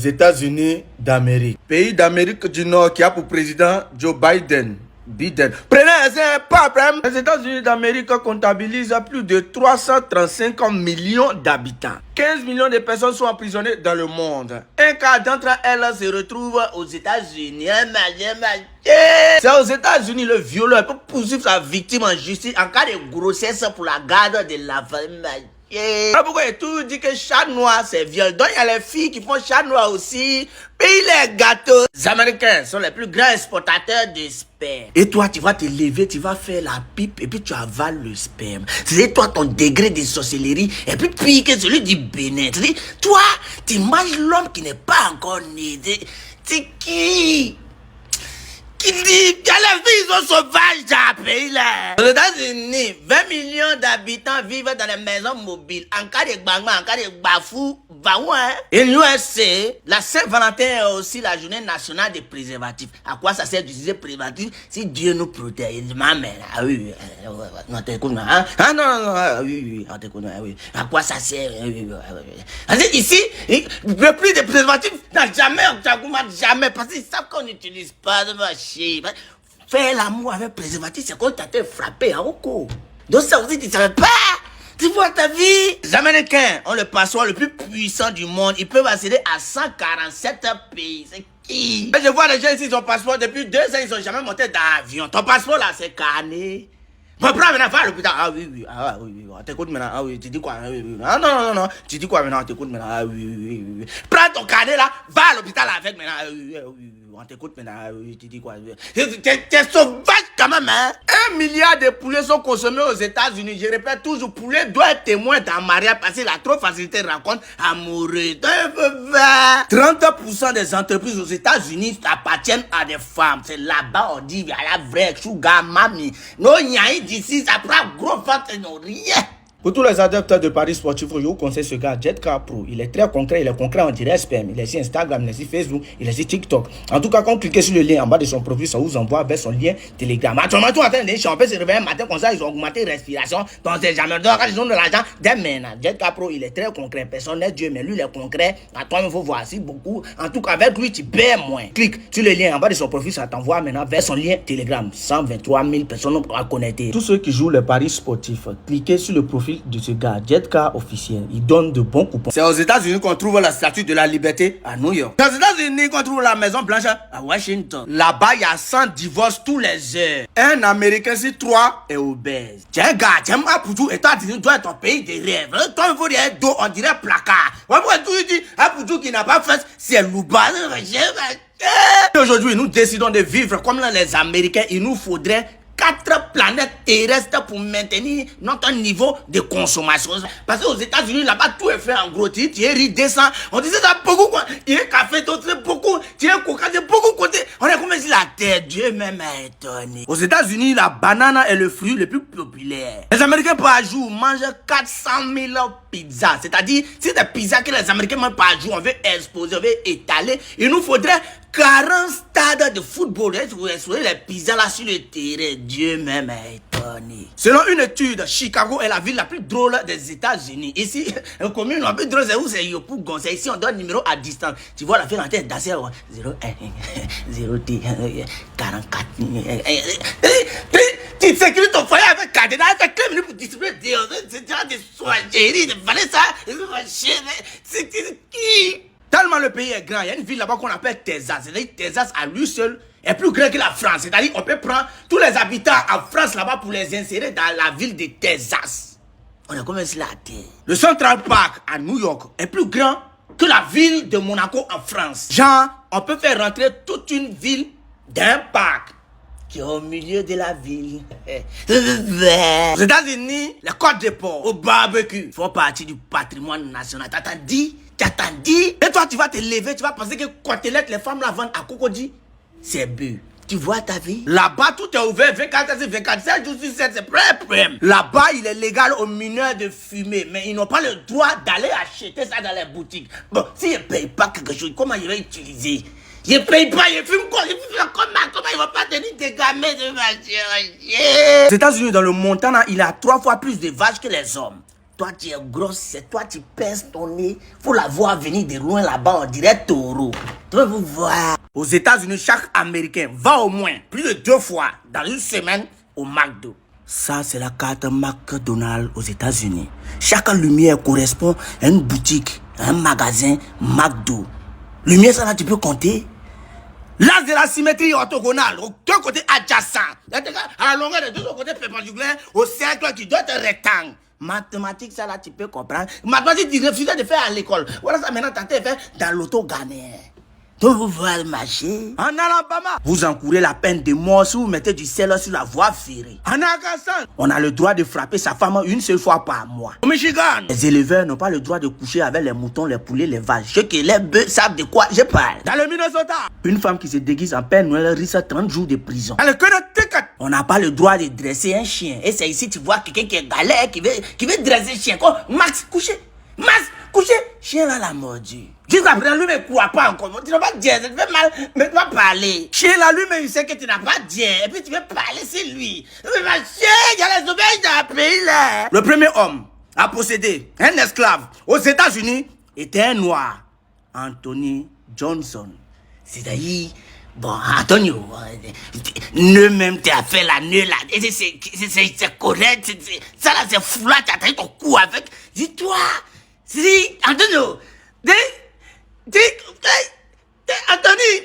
États-Unis d'Amérique. Pays d'Amérique du Nord qui a pour président Joe Biden. Prenez un problème. Les États-Unis d'Amérique comptabilisent plus de 335 millions d'habitants. 15 millions de personnes sont emprisonnées dans le monde. Un quart d'entre elles se retrouvent aux États-Unis. C'est aux États-Unis le violeur peut poursuivre sa victime en justice en cas de grossesse pour la garde de l'enfant. Voilà pourquoi il tout dit que chat noir c'est viol. Donc il y a les filles qui font chat noir aussi. Puis les gâteaux. Les Américains sont les plus grands exportateurs de sperme. Et toi tu vas te lever, tu vas faire la pipe et puis tu avales le sperme. C'est toi ton degré de sorcellerie et puis pire que celui du Bénin. Toi tu manges l'homme qui n'est pas encore né. C'est qui? Qui dit que les filles sont sauvages dans le pays là. Aux États-Unis, 20 millions d'habitants vivent dans les maisons mobiles. En cas de bangement, en cas de bafou, Et l'USC, la Saint-Valentin est aussi la journée nationale des préservatifs. À quoi ça sert d'utiliser préservatif si Dieu nous protège? Ma mère, ah oui, non, t'écoutes, hein? Ah non, oui, on t'écoute, oui. À quoi ça sert? Ici, le prix des préservatifs n'a jamais, jamais, parce qu'ils savent qu'on n'utilise pas de machine. Faire l'amour avec préservatif, c'est quand t'as été frappé à Oko. Donc ça aussi, tu ne savais pas. Tu vois ta vie. Les Américains ont le passeport le plus puissant du monde. Ils peuvent accéder à 147 pays. C'est qui? Je vois les gens ici, ils ont passeport depuis 2 ans, ils n'ont jamais monté d'avion. Ton passeport là, c'est carné. Prends maintenant, va à l'hôpital. Ah oui, on t'écoute maintenant. Ah oui, tu dis quoi? Ah non, tu dis quoi maintenant? On t'écoute maintenant. Ah oui. Prends ton carnet là, va à l'hôpital avec maintenant. Ah oui, on t'écoute maintenant. Ah oui, tu dis quoi? T'es sauvage quand même, hein? 1 milliard de poulets sont consommés aux États-Unis. Je répète toujours, poulet doit être témoin d'un mariage parce qu'il a trop facilité de rencontre amoureuse. 30% des entreprises aux États-Unis appartiennent à des femmes. C'est là-bas on dit, il y a la vraie sugar mami. Non, il y a d'ici, ça prend gros ventre et non rien. Pour tous les adeptes de paris sportifs, je vous conseille ce gars, Jetka Pro. Il est très concret, il est concret en direct spam. Il est sur Instagram, il est sur Facebook, il est sur TikTok. En tout cas, quand vous cliquez sur le lien en bas de son profil, ça vous envoie vers son lien Telegram. Actuellement, tout en train de champer, se réveiller un matin comme ça, ils ont augmenté la respiration. Donc, c'est jamais. Donc, ils ont de l'argent dès maintenant. Jetka Pro, il est très concret. Personne n'est Dieu, mais lui, il est concret. À toi, il faut voir si beaucoup. En tout cas, avec lui, tu perds moins. Clique sur le lien en bas de son profil, ça t'envoie maintenant vers son lien Telegram. 123 000 personnes à connecter. Tous ceux qui jouent les paris sportifs, cliquez sur le profil de ce gars, Jetka officiel. Il donne de bons coupons. C'est aux États-Unis qu'on trouve la statue de la liberté à New York. C'est aux États-Unis qu'on trouve la Maison Blanche à Washington. Là-bas, il y a 100 divorces tous les heures. Un Américain sur 3 est obèse. Tiens, gars, tiens, Apoudou, États-Unis doit être un pays de rêve. Toi, il faut dire dos, on dirait placard. Ouais, moi, tout dit, Apoudou qui n'a pas fait, c'est Louba. Aujourd'hui, nous décidons de vivre comme les Américains. Il nous faudrait 4 planètes terrestres pour maintenir notre niveau de consommation. Parce qu'aux États-Unis, là-bas, tout est fait en gros. Tu es riz, descend. On disait ça beaucoup, quoi. Tu es café, d'autres, beaucoup. Tu es coca, c'est beaucoup côté. On est comme si la terre, Dieu même est étonné. Aux États-Unis, la banane est le fruit le plus populaire. Les Américains par jour mangent 400 000 pizzas. C'est-à-dire, si des pizzas que les Américains mangent par jour, on veut exposer, on veut étaler, il nous faudrait 40 stades de football pour exploser les pizzas là sur le terrain. Dieu même est étonné. Selon une étude, Chicago est la ville la plus drôle des États-Unis. Ici, la commune la plus drôle, c'est où? C'est Yopougon. C'est ici, on donne numéro à distance. Tu vois la fille en tête danser 0, 0, 44. Tu sécurises ton foyer avec cadenas, tu as 15 minutes pour distribuer des soieries, des valets, ça. C'est qui? Tellement le pays est grand, il y a une ville là-bas qu'on appelle Texas. C'est-à-dire Texas à lui seul est plus grand que la France. C'est-à-dire qu'on peut prendre tous les habitants en France là-bas pour les insérer dans la ville de Texas. On est comme si la terre. Le Central Park à New York est plus grand que la ville de Monaco en France. Genre, on peut faire rentrer toute une ville d'un parc qui est au milieu de la ville. Aux États-Unis, les côtes de porc au barbecue font partie du patrimoine national. T'as dit? Et toi, tu vas te lever, tu vas penser que côtelette, les femmes la vendent à Cocody. C'est bu. Tu vois ta vie? Là-bas, tout est ouvert 24 h 24, 7 jours sur 7, c'est prêt. Là-bas, il est légal aux mineurs de fumer, mais ils n'ont pas le droit d'aller acheter ça dans les boutiques. Bon, s'ils ne payent pas quelque chose, comment ils vont utiliser? Ils ne payent pas, ils fument quoi? Ils fument comment ils vont pas tenir des gamins de voiture? Aux États-Unis, dans le Montana, il a 3 fois plus de vaches que les hommes. Toi, tu es grosse, c'est toi, tu pèses ton nez. Faut la voir venir de loin là-bas, on dirait taureau. Tu veux vous voir. Aux États-Unis, chaque Américain va au moins plus de 2 fois dans une semaine au McDo. Ça, c'est la carte McDonald's aux États-Unis. Chaque lumière correspond à une boutique, à un magasin McDo. Lumière, ça là, tu peux compter. L'axe de la symétrie orthogonale, aux 2 côtés adjacents, à la longueur de 2 côtés perpendiculaires, au cercle qui doit être rectangle. Mathématiques, ça là, tu peux comprendre. Mathématiques, tu refusais de faire à l'école. Voilà ça maintenant, tu as fait dans l'auto ghanéen. Donc vous voyez marcher. En Alabama, vous encourez la peine de mort si vous mettez du sel sur la voie ferrée. En Arkansas, on a le droit de frapper sa femme une seule fois par mois. Au Michigan, les éleveurs n'ont pas le droit de coucher avec les moutons, les poulets, les vaches. Ceux qui les bœufs savent de quoi je parle. Dans le Minnesota, une femme qui se déguise en Père Noël risque 30 jours de prison. Dans le Connecticut, on n'a pas le droit de dresser un chien. Et c'est ici tu vois quelqu'un qui est galère, qui veut dresser un chien. Quoi? Max, couchez. Max, couchez. Chien là, la mordu. Jusqu'à présent, lui ne croit pas encore. Tu n'as pas dit, ça te fait mal, mais tu vas parler. Chien là, lui-même, il sait que tu n'as pas dit. Et puis tu veux parler, c'est lui. Mais ma chien, il y a les obéis dans le pays là. Le premier homme à posséder un esclave aux États-Unis était un noir. Anthony Johnson. C'est-à-dire, bon, Antonio, ne même t'as fait la nœud là. C'est correct. Ça là, c'est fou là, tu as traité ton cou avec. Dis-toi, si, Antonio, Anthony,